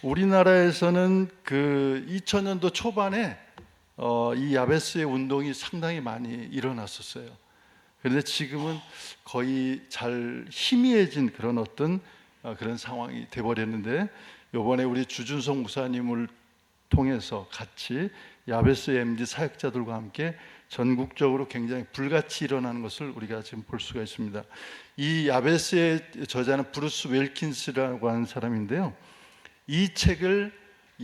우리나라에서는 그 2000년도 초반에 이 야베스의 운동이 상당히 많이 일어났었어요. 그런데 지금은 거의 잘 희미해진 그런 어떤 그런 상황이 돼버렸는데, 이번에 우리 주준석 목사님을 통해서 같이 야베스 MD 사역자들과 함께 전국적으로 굉장히 불같이 일어나는 것을 우리가 지금 볼 수가 있습니다. 이 야베스의 저자는 브루스 웰킨스라고 하는 사람인데요, 이 책을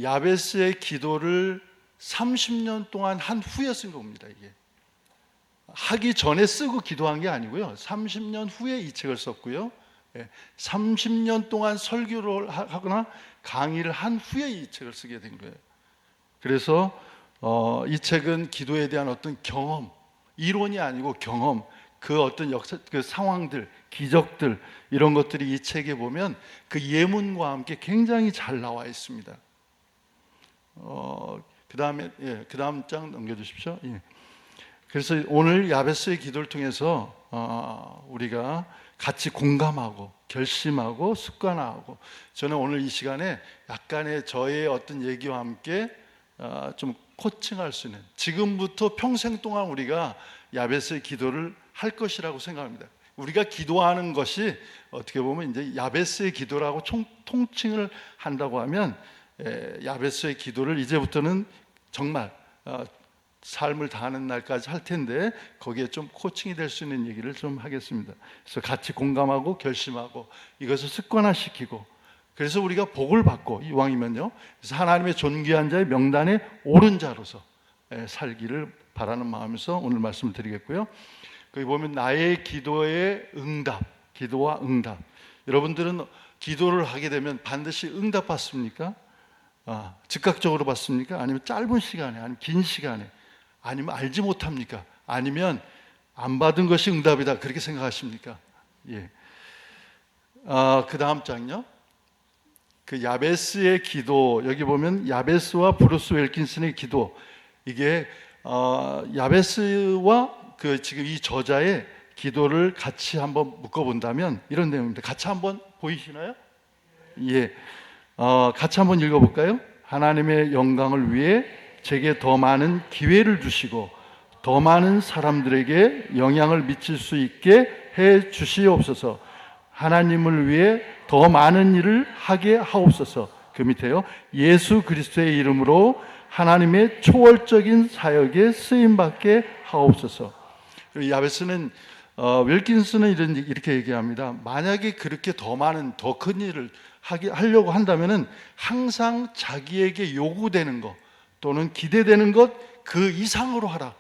야베스의 기도를 30년 동안 한 후에 쓴 겁니다. 이게 하기 전에 쓰고 기도한 게 아니고요, 30년 후에 이 책을 썼고요, 30년 동안 설교를 하거나 강의를 한 후에 이 책을 쓰게 된 거예요. 그래서 이 책은 기도에 대한 어떤 경험, 이론이 아니고 경험, 그 어떤 역사, 그 상황들, 기적들, 이런 것들이 이 책에 보면 그 예문과 함께 굉장히 잘 나와 있습니다. 그 다음 장 넘겨주십시오. 그래서 오늘 야베스의 기도를 통해서 우리가 같이 공감하고 결심하고 습관화하고, 저는 오늘 이 시간에 약간의 저의 어떤 얘기와 함께 좀 코칭할 수 있는, 지금부터 평생 동안 우리가 야베스의 기도를 할 것이라고 생각합니다. 우리가 기도하는 것이 어떻게 보면 이제 야베스의 기도라고 통칭을 한다고 하면, 야베스의 기도를 이제부터는 정말 삶을 다하는 날까지 할 텐데, 거기에 좀 코칭이 될 수 있는 얘기를 좀 하겠습니다. 그래서 같이 공감하고 결심하고 이것을 습관화시키고, 그래서 우리가 복을 받고 이왕이면요, 그래서 하나님의 존귀한 자의 명단에 오른 자로서 살기를 바라는 마음에서 오늘 말씀을 드리겠고요. 거기 보면 나의 기도의 응답, 기도와 응답. 여러분들은 기도를 하게 되면 반드시 응답 받습니까? 즉각적으로 받습니까? 아니면 짧은 시간에, 아니면 긴 시간에, 아니면 알지 못합니까? 아니면 안 받은 것이 응답이다, 그렇게 생각하십니까? 그 다음 장요. 그 야베스의 기도, 여기 보면 야베스와 브루스 웰킨슨의 기도, 이게 야베스와 그 지금 이 저자의 기도를 같이 한번 묶어본다면 이런 내용입니다. 같이 한번 보이시나요? 같이 한번 읽어볼까요? 하나님의 영광을 위해 제게 더 많은 기회를 주시고 더 많은 사람들에게 영향을 미칠 수 있게 해 주시옵소서. 하나님을 위해 더 많은 일을 하게 하옵소서. 그 밑에요, 예수 그리스도의 이름으로 하나님의 초월적인 사역에 쓰임받게 하옵소서. 야베스는 윌킨스는 이렇게 얘기합니다. 만약에 그렇게 더 많은, 더 큰 일을 하려고 한다면은 항상 자기에게 요구되는 것 또는 기대되는 것 그 이상으로 하라.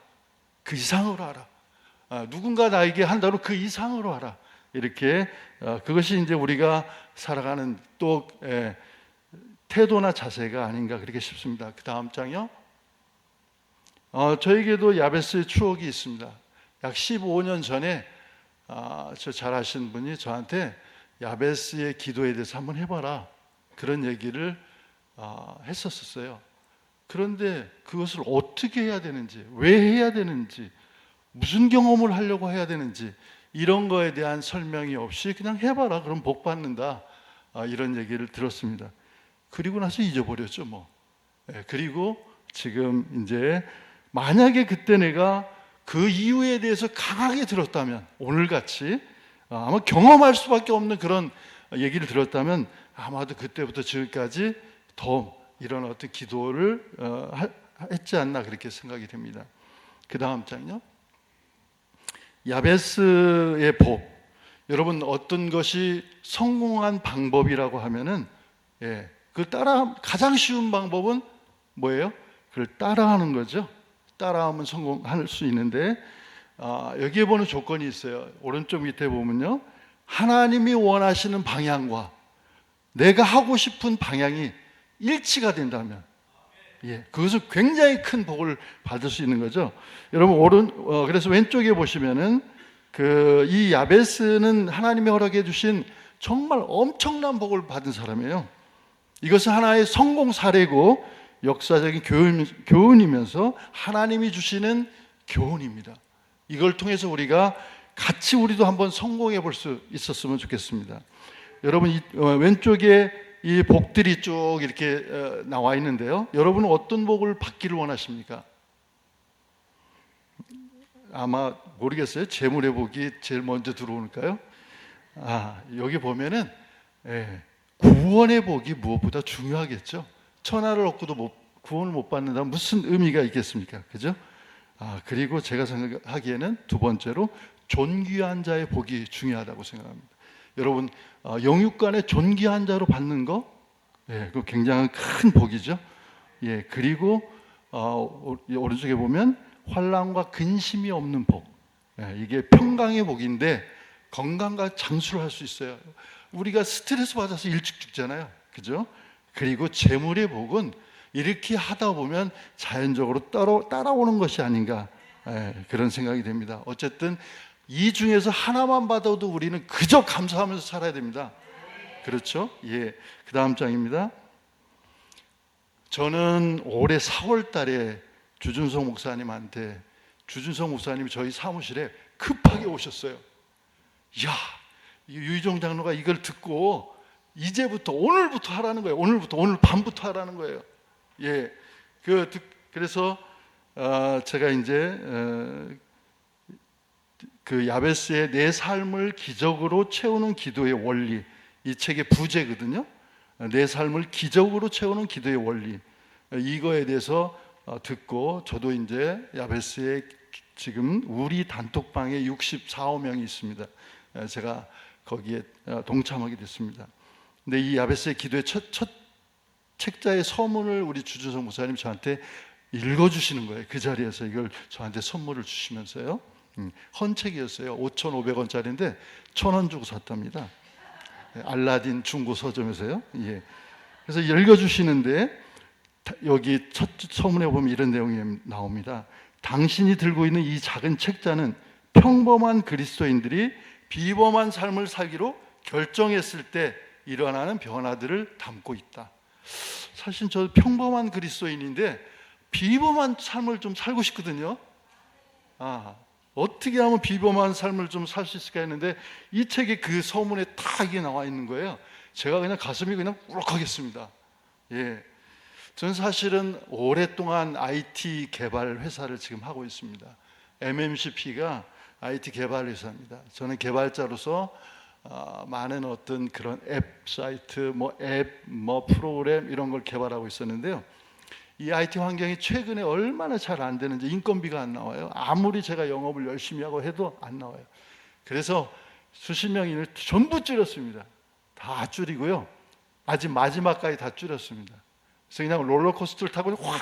그 이상으로 하라. 누군가 나에게 한다고 그 이상으로 하라. 이렇게 그것이 이제 우리가 살아가는 또 태도나 자세가 아닌가 그렇게 싶습니다. 그 다음 장이요. 저에게도 야베스의 추억이 있습니다. 약 15년 전에 저 잘 아시는 분이 저한테 야베스의 기도에 대해서 한번 해봐라, 그런 얘기를 했었어요. 그런데 그것을 어떻게 해야 되는지, 왜 해야 되는지, 무슨 경험을 하려고 해야 되는지, 이런 거에 대한 설명이 없이 그냥 해봐라, 그럼 복 받는다, 이런 얘기를 들었습니다. 그리고 나서 잊어버렸죠 뭐. 그리고 지금 이제 만약에 그때 내가 그 이유에 대해서 강하게 들었다면, 오늘같이 아마 경험할 수밖에 없는 그런 얘기를 들었다면 아마도 그때부터 지금까지 더 이런 어떤 기도를 했지 않나 그렇게 생각이 됩니다. 그 다음 장요. 야베스의 복. 여러분, 어떤 것이 성공한 방법이라고 하면은 가장 쉬운 방법은 뭐예요? 그걸 따라하는 거죠. 따라하면 성공할 수 있는데, 여기에 보는 조건이 있어요. 오른쪽 밑에 보면요, 하나님이 원하시는 방향과 내가 하고 싶은 방향이 일치가 된다면, 그것은 굉장히 큰 복을 받을 수 있는 거죠. 여러분, 그래서 왼쪽에 보시면은 이 야베스는 하나님이 허락해 주신 정말 엄청난 복을 받은 사람이에요. 이것은 하나의 성공 사례고 역사적인 교훈이면서 하나님이 주시는 교훈입니다. 이걸 통해서 우리가 같이 우리도 한번 성공해 볼 수 있었으면 좋겠습니다. 여러분, 왼쪽에 이 복들이 쭉 이렇게 나와 있는데요. 여러분은 어떤 복을 받기를 원하십니까? 아마 모르겠어요. 재물의 복이 제일 먼저 들어오니까요. 여기 보면은 구원의 복이 무엇보다 중요하겠죠. 천하를 얻고도 구원을 못 받는다면 무슨 의미가 있겠습니까? 그죠? 그리고 제가 생각하기에는 두 번째로 존귀한 자의 복이 중요하다고 생각합니다. 여러분, 영육간에 존귀한 자로 받는 거, 그 굉장히 큰 복이죠. 그리고 오른쪽에 보면 환난과 근심이 없는 복, 이게 평강의 복인데 건강과 장수를 할 수 있어요. 우리가 스트레스 받아서 일찍 죽잖아요, 그죠? 그리고 재물의 복은 이렇게 하다 보면 자연적으로 따라오는 것이 아닌가, 그런 생각이 됩니다. 어쨌든 이 중에서 하나만 받아도 우리는 그저 감사하면서 살아야 됩니다. 그렇죠? 그 다음 장입니다. 저는 올해 4월 달에 주준석 목사님한테, 주준석 목사님이 저희 사무실에 급하게 오셨어요. 유희종 장로가 이걸 듣고 이제부터 오늘부터 하라는 거예요. 오늘 밤부터 하라는 거예요. 그래서 제가 이제 그 야베스의 내 삶을 기적으로 채우는 기도의 원리, 이 책의 부제거든요. 내 삶을 기적으로 채우는 기도의 원리, 이거에 대해서 듣고 저도 이제 야베스의 지금 우리 단톡방에 64~65명이 있습니다. 제가 거기에 동참하게 됐습니다. 근데 이 야베스의 기도의 첫 책자의 서문을 우리 주준석 목사님 저한테 읽어주시는 거예요. 그 자리에서 이걸 저한테 선물을 주시면서요. 헌책이었어요. 5,500원짜리인데 1,000원 주고 샀답니다. 알라딘 중고 서점에서요. 그래서 읽어주시는데 여기 첫 서문에 보면 이런 내용이 나옵니다. 당신이 들고 있는 이 작은 책자는 평범한 그리스도인들이 비범한 삶을 살기로 결정했을 때 일어나는 변화들을 담고 있다. 사실 저 평범한 그리스도인인데 비범한 삶을 좀 살고 싶거든요. 어떻게 하면 비범한 삶을 좀 살 수 있을까 했는데 이 책에 그 서문에 다 이게 나와 있는 거예요. 제가 그냥 가슴이 그냥 울컥하겠습니다. 저는 사실은 오랫동안 IT 개발 회사를 지금 하고 있습니다. MMCP가 IT 개발 회사입니다. 저는 개발자로서 많은 어떤 그런 앱 사이트, 프로그램 이런 걸 개발하고 있었는데요. 이 IT 환경이 최근에 얼마나 잘 안 되는지, 인건비가 안 나와요. 아무리 제가 영업을 열심히 하고 해도 안 나와요. 그래서 수십 명 인을 전부 줄였습니다. 다 줄이고요. 아직 마지막까지 다 줄였습니다. 그래서 그냥 롤러코스터를 타고 확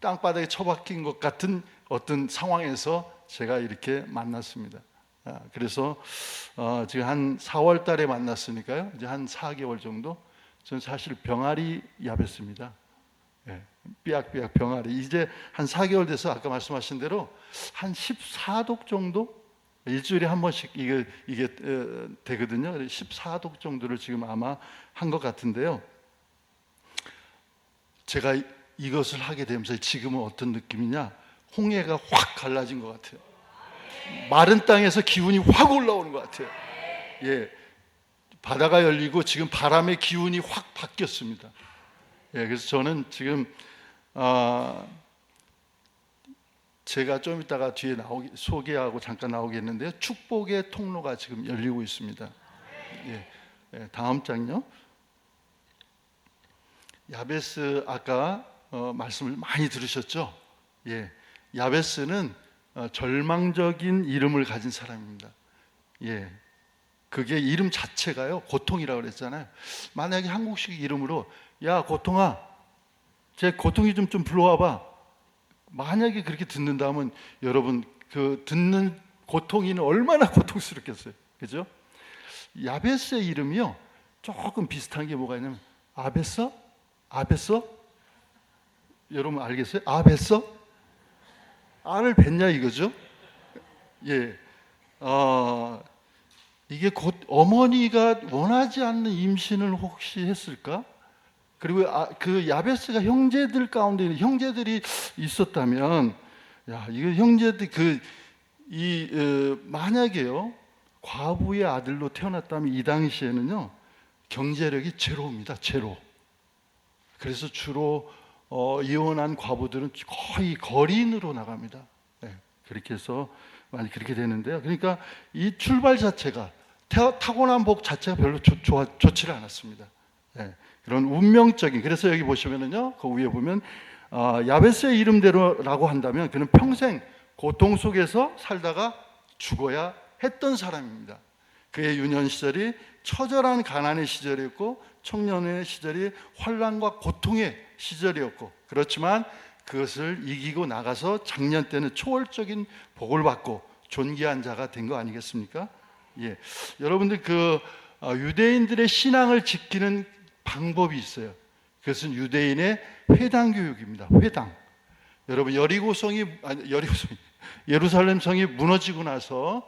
땅바닥에 처박힌 것 같은 어떤 상황에서 제가 이렇게 만났습니다. 그래서 지금 한 4월 달에 만났으니까요. 이제 한 4개월 정도. 저는 사실 병아리 야베스입니다. 삐약삐약 병아리. 이제 한 4개월 돼서 아까 말씀하신 대로 한 14독 정도, 일주일에 한 번씩 이게 되거든요. 14독 정도를 지금 아마 한 것 같은데요. 제가 이것을 하게 되면서 지금은 어떤 느낌이냐? 홍해가 확 갈라진 것 같아요. 마른 땅에서 기운이 확 올라오는 것 같아요. 바다가 열리고 지금 바람의 기운이 확 바뀌었습니다. 그래서 저는 지금 제가 좀 이따가 뒤에 소개하고 잠깐 나오겠는데요. 축복의 통로가 지금 열리고 있습니다. 다음 장요. 야베스 아까 말씀을 많이 들으셨죠? 야베스는 절망적인 이름을 가진 사람입니다. 그게 이름 자체가요 고통이라고 그랬잖아요. 만약에 한국식 이름으로 야 고통아, 제 고통이 좀 불러와봐. 만약에 그렇게 듣는다면 여러분 그 듣는 고통이는 얼마나 고통스럽겠어요, 그죠? 야베스의 이름이요 조금 비슷한 게 뭐가 있냐면 아베서? 여러분 알겠어요? 아베서? 알을 뱉냐 이거죠? 이게 곧 어머니가 원하지 않는 임신을 혹시 했을까? 그리고 그 야베스가 형제들 가운데 있는 형제들이 있었다면, 이거 형제들 만약에요 과부의 아들로 태어났다면 이 당시에는요 경제력이 제로입니다. 제로. 그래서 주로 이혼한 과부들은 거의 거리인으로 나갑니다. 네, 그렇게 해서 많이 그렇게 되는데요. 그러니까 이 출발 자체가 타고난 복 자체가 별로 좋지를 않았습니다. 네, 그런 운명적인. 그래서 여기 보시면은요, 그 위에 보면 야베스의 이름대로라고 한다면 그는 평생 고통 속에서 살다가 죽어야 했던 사람입니다. 그의 유년 시절이 처절한 가난의 시절이었고 청년의 시절이 환난과 고통의 시절이었고, 그렇지만 그것을 이기고 나가서 작년 때는 초월적인 복을 받고 존귀한 자가 된 거 아니겠습니까? 예, 여러분들 유대인들의 신앙을 지키는 방법이 있어요. 그것은 유대인의 회당 교육입니다. 회당. 여러분 예루살렘 성이 무너지고 나서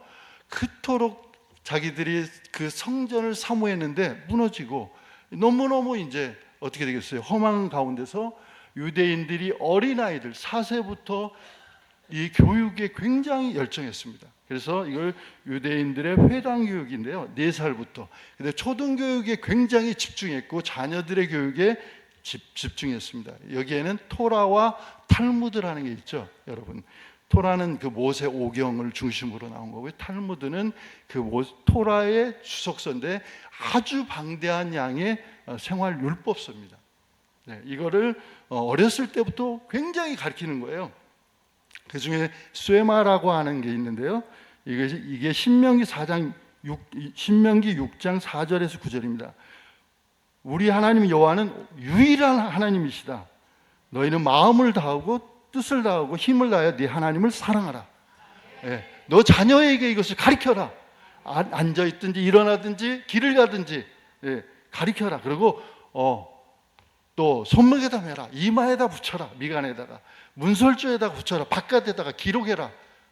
그토록 자기들이 그 성전을 사모했는데 무너지고 너무너무 이제 어떻게 되겠어요? 험한 가운데서 유대인들이 어린아이들 4세부터 이 교육에 굉장히 열정했습니다. 그래서 이걸 유대인들의 회당 교육인데요, 4살부터. 근데 초등교육에 굉장히 집중했고 자녀들의 교육에 집중했습니다. 여기에는 토라와 탈무드라는 게 있죠, 여러분. 토라는 그 모세 오경을 중심으로 나온 거고요. 탈무드는 그 토라의 주석서인데 아주 방대한 양의 생활 율법서입니다. 네, 이거를 어렸을 때부터 굉장히 가르치는 거예요. 그 중에 쇠마라고 하는 게 있는데요. 이게 신명기 6장 4절에서 9절입니다. 우리 하나님 여호와는 유일한 하나님이시다. 너희는 마음을 다하고 뜻을 다하고 힘을 다하여 네 하나님을 사랑하라. 예, 너 자녀에게 이것을 가르쳐라. 앉아있든지 일어나든지 길을 가든지 가르쳐라. 그리고 또 손목에다 매라. 이마에다 붙여라. 미간에다가 문설주에다가 붙여라. 바깥에다가 기록해라.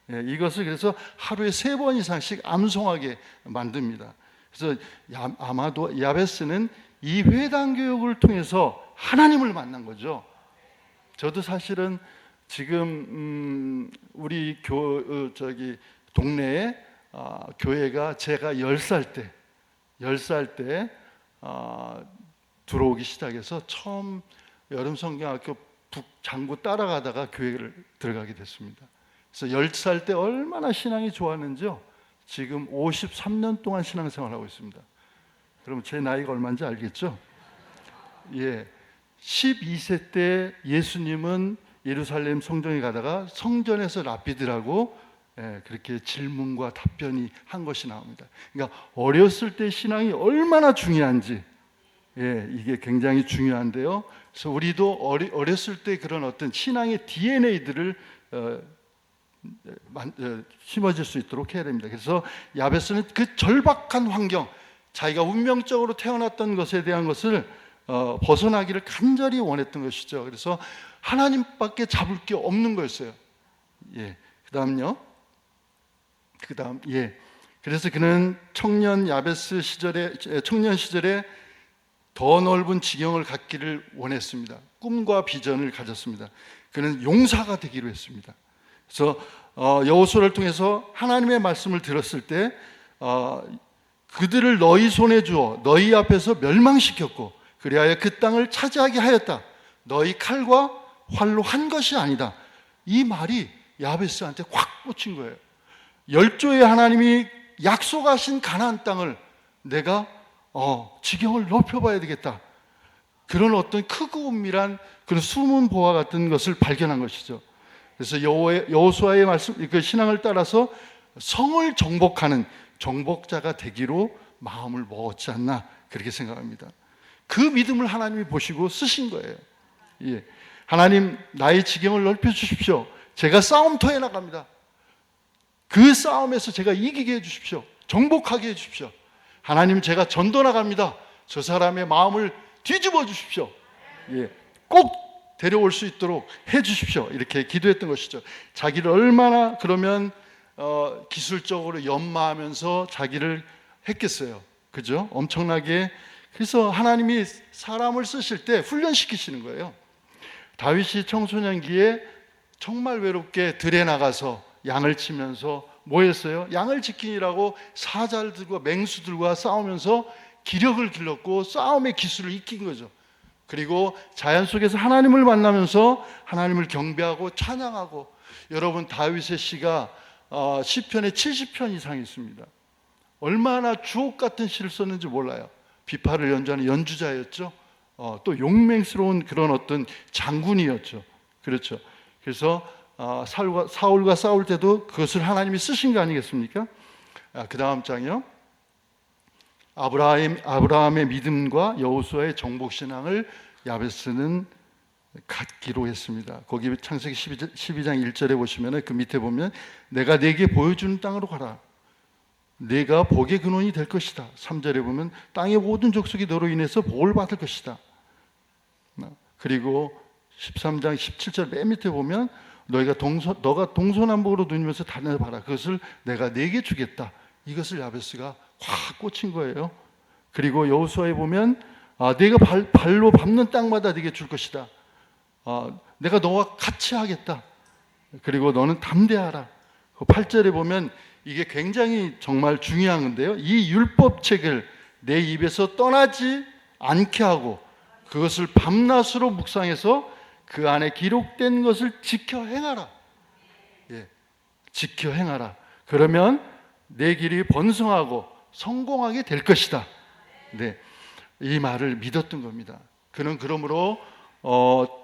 이것을 그래서 하루에 3번 이상씩 암송하게 만듭니다. 그래서 아마도 야베스는 이 회당 교육을 통해서 하나님을 만난 거죠. 저도 사실은 지금 우리 동네에 교회가 제가 10살 때 들어오기 시작해서 처음 여름성경학교 북장구 따라가다가 교회를 들어가게 됐습니다. 그래서 10살 때 얼마나 신앙이 좋았는지요. 지금 53년 동안 신앙생활하고 있습니다. 그럼 제 나이가 얼마인지 알겠죠? 예, 12세 때 예수님은 예루살렘 성전에 가다가 성전에서 랍비들하고 그렇게 질문과 답변이 한 것이 나옵니다. 그러니까 어렸을 때 신앙이 얼마나 중요한지, 이게 굉장히 중요한데요. 그래서 우리도 어렸을 때 그런 어떤 신앙의 DNA들을 심어질 수 있도록 해야 됩니다. 그래서 야베스는 그 절박한 환경, 자기가 운명적으로 태어났던 것에 대한 것을 벗어나기를 간절히 원했던 것이죠. 그래서 하나님밖에 잡을 게 없는 거였어요. 그다음 그래서 그는 청년 시절에 더 넓은 지경을 갖기를 원했습니다. 꿈과 비전을 가졌습니다. 그는 용사가 되기로 했습니다. 그래서 여호수아를 통해서 하나님의 말씀을 들었을 때 그들을 너희 손에 주어 너희 앞에서 멸망시켰고 그리하여 그 땅을 차지하게 하였다. 너희 칼과 활로 한 것이 아니다. 이 말이 야베스한테 확 꽂힌 거예요. 열조의 하나님이 약속하신 가나안 땅을 내가 지경을 높여봐야 되겠다. 그런 어떤 크고 은밀한 그런 숨은 보화 같은 것을 발견한 것이죠. 그래서 여호수아의 말씀, 그 신앙을 따라서 성을 정복하는 정복자가 되기로 마음을 먹었지 않나 그렇게 생각합니다. 그 믿음을 하나님이 보시고 쓰신 거예요. 하나님, 나의 지경을 넓혀 주십시오. 제가 싸움터에 나갑니다. 그 싸움에서 제가 이기게 해주십시오. 정복하게 해주십시오. 하나님, 제가 전도 나갑니다. 저 사람의 마음을 뒤집어 주십시오. 꼭 데려올 수 있도록 해주십시오. 이렇게 기도했던 것이죠. 자기를 얼마나 그러면 기술적으로 연마하면서 자기를 했겠어요. 그죠? 엄청나게. 그래서 하나님이 사람을 쓰실 때 훈련시키시는 거예요. 다윗이 청소년기에 정말 외롭게 들에 나가서 양을 치면서 뭐 했어요? 양을 지키느라고 사자들과 맹수들과 싸우면서 기력을 길렀고 싸움의 기술을 익힌 거죠. 그리고 자연 속에서 하나님을 만나면서 하나님을 경배하고 찬양하고, 여러분 다윗의 시가 시편에 70편 이상 있습니다. 얼마나 주옥 같은 시를 썼는지 몰라요. 비파를 연주하는 연주자였죠. 또 용맹스러운 그런 어떤 장군이었죠. 그렇죠. 그래서 사울과 싸울 때도 그것을 하나님이 쓰신 거 아니겠습니까? 그 다음 장이요. 아브라함의 믿음과 여호수아의 정복신앙을 야베스는 갖기로 했습니다. 거기 창세기 12장 1절에 보시면 그 밑에 보면 내가 네게 보여주는 땅으로 가라. 네가 복의 근원이 될 것이다. 3절에 보면 땅의 모든 족속이 너로 인해서 복을 받을 것이다. 그리고 13장 17절 맨 밑에 보면 너가 동서남북으로 누리면서 다녀봐라. 그것을 내가 네게 주겠다. 이것을 야베스가 확 꽂힌 거예요. 그리고 여호수아에 보면 네가 발로 밟는 땅마다 네게 줄 것이다. 내가 너와 같이 하겠다. 그리고 너는 담대하라. 8절에 보면 이게 굉장히 정말 중요한 건데요. 이 율법책을 내 입에서 떠나지 않게 하고 그것을 밤낮으로 묵상해서 그 안에 기록된 것을 지켜 행하라. 예, 지켜 행하라. 그러면 내 길이 번성하고 성공하게 될 것이다. 네, 이 말을 믿었던 겁니다. 그는 그러므로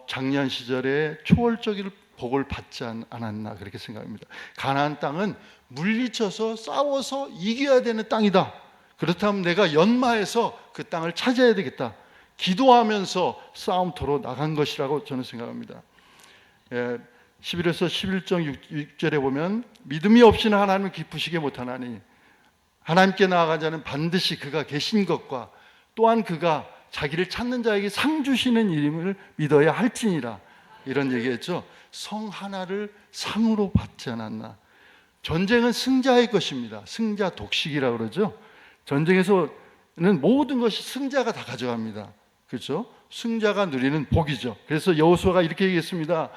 작년 시절에 초월적인 복을 받지 않았나 그렇게 생각합니다. 가나안 땅은 물리쳐서 싸워서 이겨야 되는 땅이다. 그렇다면 내가 연마해서 그 땅을 차지해야 되겠다. 기도하면서 싸움터로 나간 것이라고 저는 생각합니다. 11에서 11장 6절에 보면 믿음이 없이는 하나님을 기쁘시게 못하나니 하나님께 나아간 자는 반드시 그가 계신 것과 또한 그가 자기를 찾는 자에게 상 주시는 이름을 믿어야 할지니라. 이런 얘기했죠. 성 하나를 상으로 받지 않았나. 전쟁은 승자의 것입니다. 승자 독식이라고 그러죠. 전쟁에서는 모든 것이 승자가 다 가져갑니다. 그렇죠? 승자가 누리는 복이죠. 그래서 여호수아가 이렇게 얘기했습니다.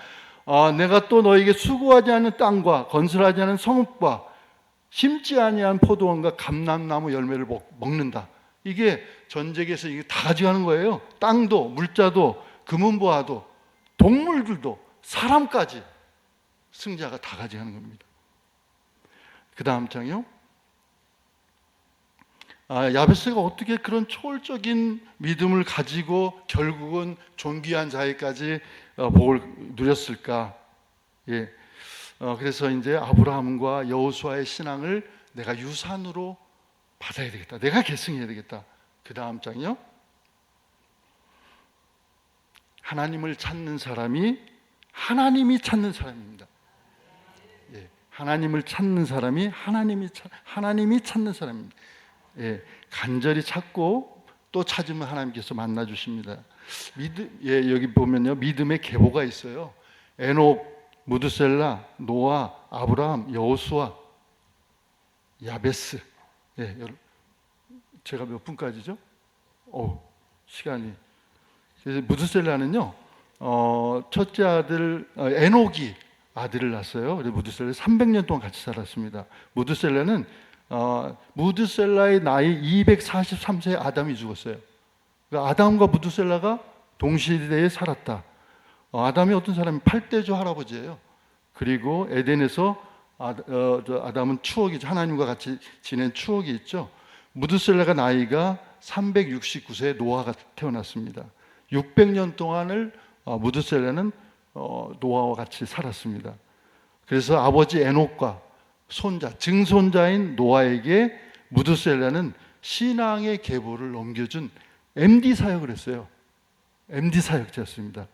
내가 또 너에게 수고하지 않은 땅과 건설하지 않은 성읍과 심지 아니한 포도원과 감람나무 열매를 먹는다. 이게 전쟁에서 이게 다 가져가는 거예요. 땅도, 물자도, 금은보화도, 동물들도, 사람까지 승자가 다 가져가는 겁니다. 그 다음 장이요. 야베스가 어떻게 그런 초월적인 믿음을 가지고 결국은 존귀한 자에까지 복을 누렸을까? 예. 그래서 이제 아브라함과 여호수아의 신앙을 내가 유산으로 받아야 되겠다. 내가 계승해야 되겠다. 그 다음 장이요. 하나님을 찾는 사람이 하나님이 찾는 사람입니다. 예. 하나님을 찾는 사람이 하나님이 찾는 사람입니다. 예. 간절히 찾고 또 찾으면 하나님께서 만나 주십니다. 여기 보면요. 믿음의 계보가 있어요. 에녹, 무드셀라, 노아, 아브라함, 여호수아, 야베스. 예, 제가 몇 분까지죠? 시간이. 그래서 무드셀라는요, 첫째 아들 에녹이 아들을 낳았어요. 그래서 무드셀라 300년 동안 같이 살았습니다. 무드셀라는 무드셀라의 나이 243세에 아담이 죽었어요. 그러니까 아담과 무드셀라가 동시대에 살았다. 아담이 어떤 사람이 8대조 할아버지예요. 그리고 에덴에서 아담은 추억이죠. 하나님과 같이 지낸 추억이 있죠. 무드셀라가 나이가 369세에 노아가 태어났습니다. 600년 동안을 무드셀라는 노아와 같이 살았습니다. 그래서 아버지 에녹과 손자, 증손자인 노아에게 무드셀라는 신앙의 계보를 넘겨준 MD 사역을 했어요. MD 사역자였습니다.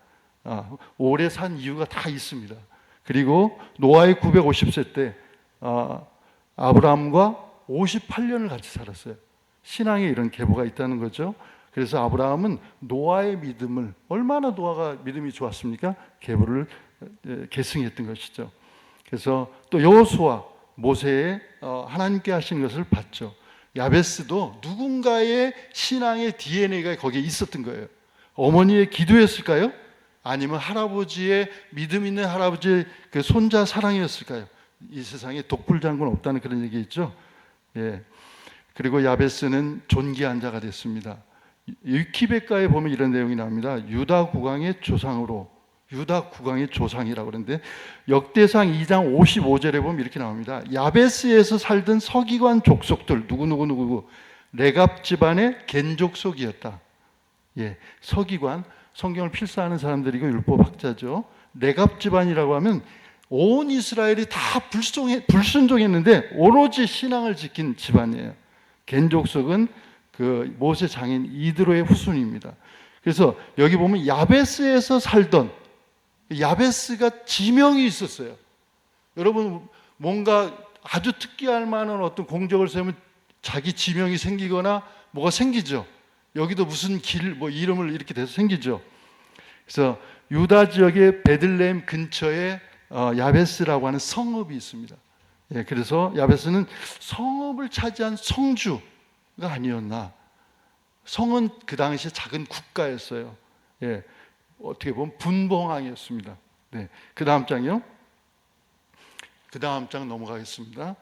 오래 산 이유가 다 있습니다. 그리고 노아의 950세 때 아브라함과 58년을 같이 살았어요. 신앙에 이런 계보가 있다는 거죠. 그래서 아브라함은 노아의 믿음을, 얼마나 노아가 믿음이 좋았습니까? 계보를 계승했던 것이죠. 그래서 또 여호수아, 모세의 하나님께 하신 것을 봤죠. 야베스도 누군가의 신앙의 DNA가 거기에 있었던 거예요. 어머니의 기도였을까요? 아니면 할아버지의 믿음 있는 할아버지의 그 손자 사랑이었을까요? 이 세상에 독불장군 없다는 그런 얘기 있죠. 예. 그리고 야베스는 존귀한 자가 됐습니다. 위키백과에 보면 이런 내용이 나옵니다. 유다 국왕의 조상으로, 유다 국왕의 조상이라고 그러는데 역대상 2장 55절에 보면 이렇게 나옵니다. 야베스에서 살던 서기관 족속들 누구 레갑 집안의 겐족속이었다. 예, 서기관, 성경을 필사하는 사람들이고 율법학자죠. 레갑 집안이라고 하면 온 이스라엘이 다 불순종했는데 오로지 신앙을 지킨 집안이에요. 겐족속은 그 모세 장인 이드로의 후손입니다. 그래서 여기 보면 야베스에서 살던, 야베스가 지명이 있었어요. 여러분 뭔가 아주 특기할 만한 어떤 공적을 세우면 자기 지명이 생기거나 뭐가 생기죠. 여기도 무슨 길, 뭐 이름을 이렇게 돼서 생기죠. 그래서 유다 지역의 베들레헴 근처에 야베스라고 하는 성읍이 있습니다. 예, 그래서 야베스는 성읍을 차지한 성주가 아니었나. 성은 그 당시 작은 국가였어요. 예, 어떻게 보면 분봉왕이었습니다. 네, 그 다음 장이요. 그 다음 장 넘어가겠습니다.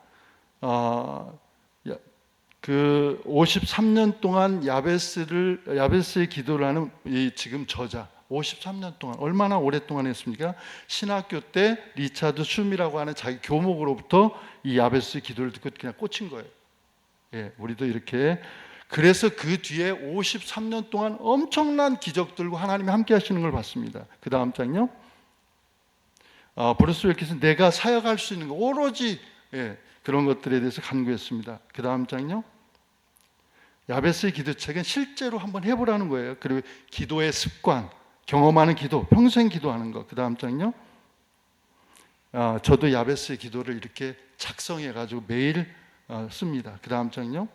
그 53년 동안 야베스의 기도를 하는 이 지금 저자, 53년 동안 얼마나 오랫동안 했습니까? 신학교 때 리차드 춤이라고 하는 자기 교목으로부터 이 야베스의 기도를 듣고 그냥 꽂힌 거예요. 예, 우리도 이렇게. 그래서 그 뒤에 53년 동안 엄청난 기적들과 하나님이 함께 하시는 걸 봤습니다. 그 다음 장요. 브루스 웰키슨 내가 사역할 수 있는 거 오로지 그런 것들에 대해서 간구했습니다. 그 다음 장요. 야베스의 기도책은 실제로 한번 해보라는 거예요. 그리고 기도의 습관, 경험하는 기도, 평생 기도하는 거. 그 다음 장요. 저도 야베스의 기도를 이렇게 작성해가지고 매일 씁니다. 그 다음 장요.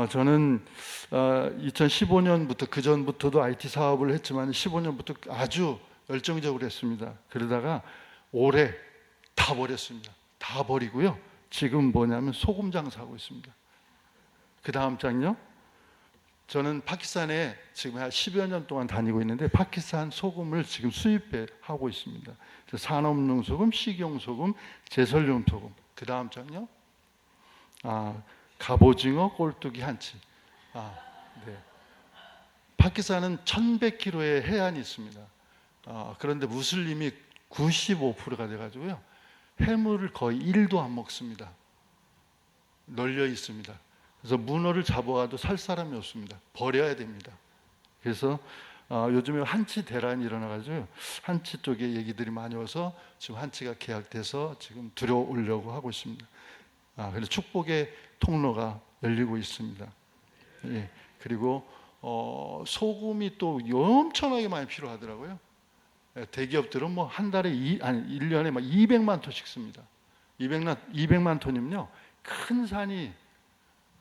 저는 2015년부터 그 전부터도 IT 사업을 했지만 15년부터 아주 열정적으로 했습니다. 그러다가 올해 다 버렸습니다. 다 버리고요. 지금 뭐냐면 소금 장사하고 있습니다. 그 다음 장요. 저는 파키스탄에 지금 한 10여 년 동안 다니고 있는데 파키스탄 소금을 지금 수입하고 있습니다. 산업용 소금, 식용 소금, 제설용 소금. 그 다음 장요. 갑오징어, 꼴뚜기, 한치. 네. 파키스탄은 1100km의 해안이 있습니다. 그런데 무슬림이 95%가 돼가지고요. 해물을 거의 1도 안 먹습니다. 널려 있습니다. 그래서 문어를 잡아와도 살 사람이 없습니다. 버려야 됩니다. 그래서 요즘에 한치 대란이 일어나가지고 한치 쪽에 얘기들이 많이 와서 지금 한치가 계약돼서 지금 들여오려고 하고 있습니다. 그래서 축복의 통로가 열리고 있습니다. 예, 그리고 소금이 또 엄청나게 많이 필요하더라고요. 대기업들은 뭐 한 달에 1년에 막 200만 톤씩 씁니다. 200만 톤이면요. 큰 산이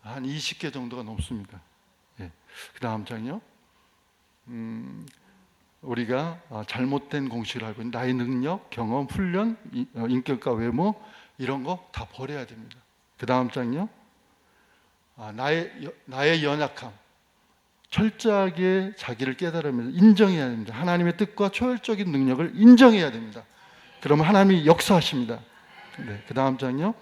한 20개 정도가 넘습니다. 예. 그 다음 장이요. 우리가 잘못된 공식을 알고 있는 나의 능력, 경험, 훈련, 인격과 외모 이런 거 다 버려야 됩니다. 그 다음 장이요. 나의 연약함, 철저하게 자기를 깨달으면서 인정해야 됩니다. 하나님의 뜻과 초월적인 능력을 인정해야 됩니다. 그러면 하나님이 역사하십니다. 네, 그 다음 장이요.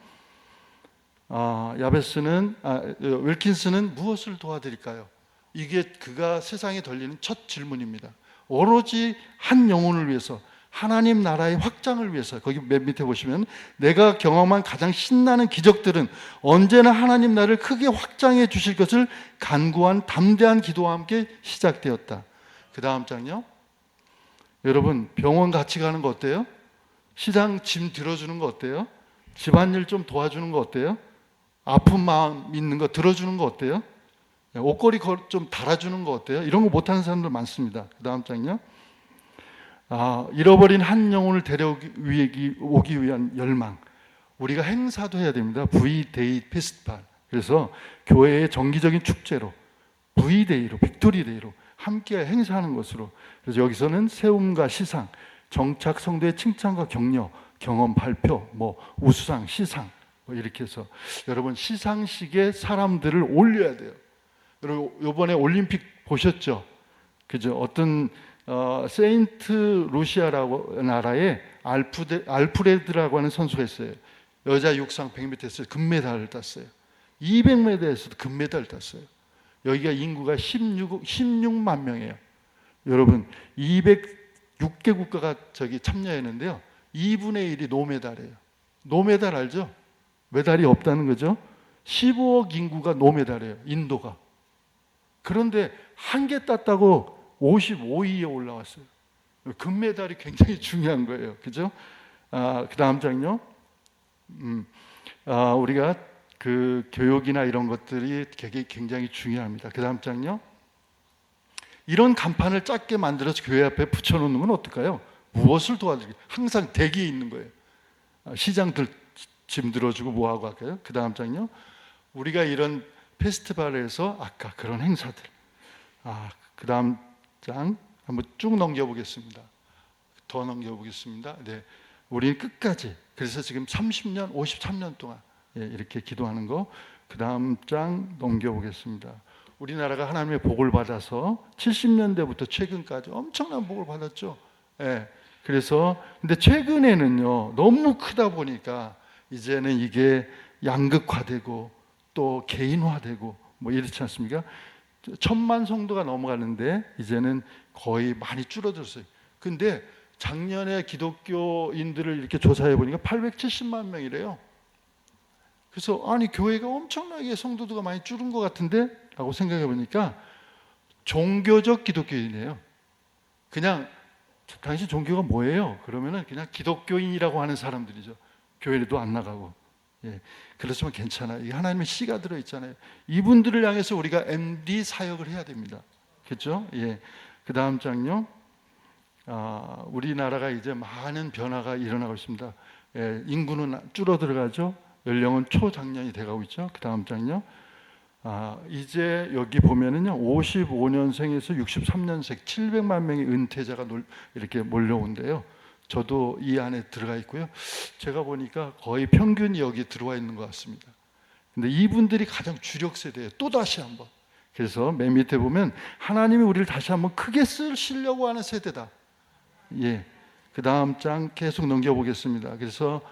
야베스는 윌킨스는 무엇을 도와드릴까요? 이게 그가 세상에 던지는 첫 질문입니다. 오로지 한 영혼을 위해서, 하나님 나라의 확장을 위해서. 거기 맨 밑에 보시면 내가 경험한 가장 신나는 기적들은 언제나 하나님 나라를 크게 확장해 주실 것을 간구한 담대한 기도와 함께 시작되었다. 그 다음 장요. 여러분 병원 같이 가는 거 어때요? 시장 짐 들어주는 거 어때요? 집안일 좀 도와주는 거 어때요? 아픈 마음 있는 거 들어주는 거 어때요? 옷걸이 좀 달아주는 거 어때요? 이런 거 못하는 사람들 많습니다. 그 다음 장요. 잃어버린 한 영혼을 데려오기 위한 열망. 우리가 행사도 해야 됩니다. V-데이 페스티벌. 그래서 교회의 정기적인 축제로 V-데이로, 빅토리-데이로 함께 행사하는 것으로. 그래서 여기서는 세움과 시상, 정착 성도의 칭찬과 격려, 경험 발표, 우수상, 시상 이렇게 해서 여러분 시상식에 사람들을 올려야 돼요. 여러분 이번에 올림픽 보셨죠? 그죠? 어떤 세인트 루시아라고 나라에 알프레드라고 하는 선수가 있어요. 여자 육상 100m 금메달을 땄어요. 200m에서도 금메달 땄어요. 여기가 인구가 16만 명이에요. 여러분 206개 국가가 저기 참여했는데요. 2분의 1이 노메달이에요. 노메달 알죠? 메달이 없다는 거죠. 15억 인구가 노메달이에요. 인도가. 그런데 한 개 땄다고 55위에 올라왔어요. 금메달이 굉장히 중요한 거예요. 그죠? 그 다음 장요. 우리가 그 교육이나 이런 것들이 굉장히 중요합니다. 그 다음 장요. 이런 간판을 작게 만들어서 교회 앞에 붙여놓는 건 어떨까요? 무엇을 도와드릴까요? 항상 대기에 있는 거예요. 시장들 짐 들어주고 뭐하고 할까요? 그 다음 장요. 우리가 이런 페스티벌에서 아까 그런 행사들. 그 다음 장 한번 쭉 넘겨보겠습니다. 더 넘겨보겠습니다. 네, 우리는 끝까지. 그래서 지금 30년, 53년 동안 이렇게 기도하는 거. 그 다음 장 넘겨보겠습니다. 우리나라가 하나님의 복을 받아서 70년대부터 최근까지 엄청난 복을 받았죠. 예. 그래서 근데 최근에는요 너무 크다 보니까 이제는 이게 양극화되고 또 개인화되고 뭐 이렇지 않습니까? 1000만 성도가 넘어가는데 이제는 거의 많이 줄어들었어요. 근데 작년에 기독교인들을 이렇게 조사해 보니까 870만 명이래요. 그래서 아니 교회가 엄청나게 성도도가 많이 줄은 것 같은데 라고 생각해 보니까 종교적 기독교인이에요. 그냥 당신 종교가 뭐예요? 그러면은 그냥 기독교인이라고 하는 사람들이죠. 교회도 안 나가고. 예, 그렇지만 괜찮아요. 이게 하나님의 씨가 들어 있잖아요. 이분들을 향해서 우리가 MD 사역을 해야 됩니다. 그렇죠? 예. 그 다음 장요. 우리나라가 이제 많은 변화가 일어나고 있습니다. 예, 인구는 줄어들어가죠. 연령은 초장년이 돼가고 있죠. 그 다음 장요. 이제 여기 보면은요, 55년생에서 63년생 700만 명의 은퇴자가 이렇게 몰려온대요. 저도 이 안에 들어가 있고요. 제가 보니까 거의 평균이 여기 들어와 있는 것 같습니다. 근데 이분들이 가장 주력 세대예요. 또 다시 한번. 그래서 맨 밑에 보면 하나님이 우리를 다시 한번 크게 쓰시려고 하는 세대다. 예. 그 다음 장 계속 넘겨보겠습니다. 그래서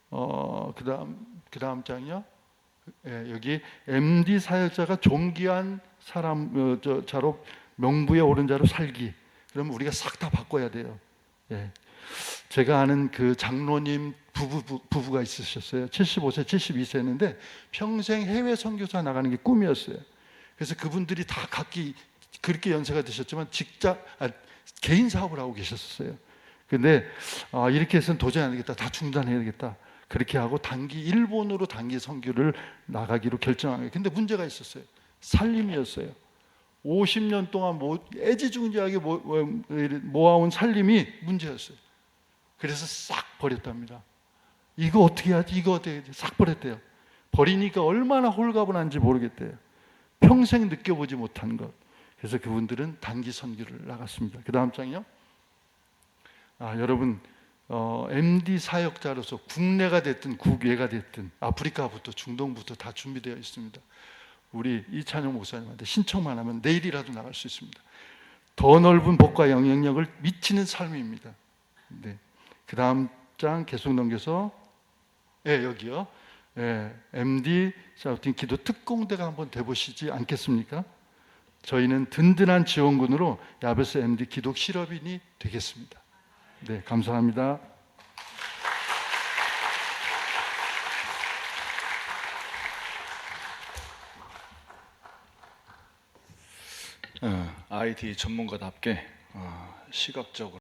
그 다음 장이요. 예, 여기 MD 사역자가 존귀한 사람 자로 명부에 오른 자로 살기. 그러면 우리가 싹 다 바꿔야 돼요. 예. 제가 아는 그 장로님 부부가 있으셨어요. 75세, 72세였는데 평생 해외 선교사 나가는 게 꿈이었어요. 그래서 그분들이 다 각기 그렇게 연세가 드셨지만 개인 사업을 하고 계셨어요. 근데 이렇게 해서는 도저히 안 되겠다. 다 중단해야 되겠다. 그렇게 하고 일본으로 단기 선교를 나가기로 결정한 거예요. 근데 문제가 있었어요. 살림이었어요. 50년 동안 애지중지하게 모아온 살림이 문제였어요. 그래서 싹 버렸답니다. 이거 어떻게 하지? 이거 어떻게 하지? 싹 버렸대요. 버리니까 얼마나 홀가분한지 모르겠대요. 평생 느껴보지 못한 것. 그래서 그분들은 단기 선교를 나갔습니다. 그 다음 장이요. 여러분 MD 사역자로서 국내가 됐든 국외가 됐든 아프리카부터 중동부터 다 준비되어 있습니다. 우리 이찬용 목사님한테 신청만 하면 내일이라도 나갈 수 있습니다. 더 넓은 복과 영향력을 미치는 삶입니다. 네. 그 다음 장 계속 넘겨서 여기요. MD 샤우팅 기도 특공대가 한번 돼보시지 않겠습니까? 저희는 든든한 지원군으로 야베스 MD 기독 실업인이 되겠습니다. 네, 감사합니다. IT 전문가답게 시각적으로